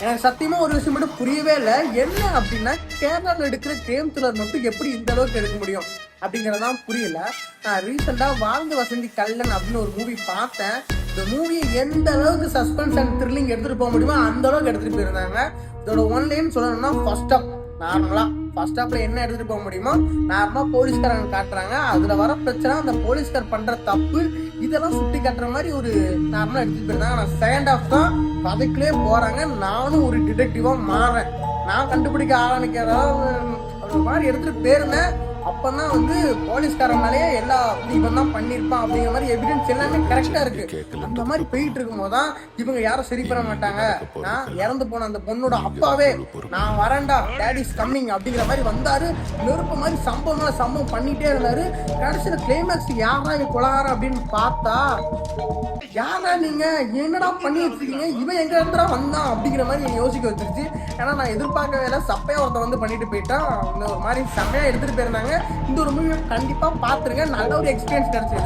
எனக்கு சத்தியமா ஒரு விஷயம் மட்டும் புரியவே இல்லை. என்ன அப்படின்னா, கேரளாவில் எடுக்கிற கிரைம் த்ரில்லர் மட்டும் எப்படி இந்த அளவுக்கு எடுக்க முடியும் அப்படிங்கிறதான் புரியல. நான் ரீசெண்டாக வாழ்ந்து வசந்தி கல்லன் அப்படின்னு ஒரு மூவி பார்த்தேன். இந்த மூவியை எந்த அளவுக்கு சஸ்பென்ஸ் அண்ட் த்ரில்லிங் எடுத்துகிட்டு போக முடியுமோ அந்த அளவுக்கு எடுத்துகிட்டு போயிருந்தாங்க. இதோட ஒன்லைன் சொல்லணும்னா ஃபர்ஸ்ட் ஆஃப் நார்மலாக ஃபர்ஸ்ட் ஹாஃப்ல என்ன எடுத்துகிட்டு போக முடியுமோ நார்மலாக போலீஸ்காரங்க காட்டுறாங்க. அதில் வர பிரச்சனை அந்த போலீஸ்கார் பண்ணுற தப்பு இதெல்லாம் சுட்டி காட்டுற மாதிரி ஒரு நார்மலாக எடுத்துகிட்டு போயிருந்தாங்க. ஆனால் செகண்ட் ஹாஃப் தான் கதைக்குள்ளே போகிறாங்க. நானும் ஒரு டிடெக்டிவாக மாறேன். நான் கண்டுபிடிக்க ஆரம்பிக்கிற ஒரு மாதிரி எடுத்துகிட்டு போயிருந்தேன். அப்பதான் வந்து போலீஸ்காரனாலே எல்லா இவன் தான் பண்ணியிருப்பான் அப்படிங்கிற மாதிரி எவிடன்ஸ் எல்லாமே கரெக்டா இருக்கு. அந்த மாதிரி போயிட்டு இருக்கும் போதுதான் இவங்க யாரும் சரி பண்ண மாட்டாங்க. நான் இறந்து போன அந்த பொண்ணோட அப்பாவே நான் வரேன்டா டேடிஸ் கம்மிங் அப்படிங்கிற மாதிரி வந்தாரு. நெருப்பு மாதிரி சம்பவம் பண்ணிட்டே இருந்தாரு. கடைசியில கிளைமேக்ஸ் யாரா கொலகாரம் அப்படின்னு பார்த்தா, யாரா நீங்க என்னடா பண்ணி வச்சிருக்கீங்க, இவன் எங்க இருந்தா வந்தான் அப்படிங்கிற மாதிரி என்னை யோசிக்க வச்சிருச்சு. ஏன்னா நான் எதிர்பார்க்கவே இல்லை. சப்பையா ஒருத்தன் வந்து பண்ணிட்டு போயிட்டான். ஒரு மாதிரி செம்மையா எடுத்துட்டு போயிருந்தாங்க. இந்த ஒரு மூவியை கண்டிப்பா பாத்துருங்க. நல்ல ஒரு எக்ஸ்பீரியன்ஸ் கிடைச்சது.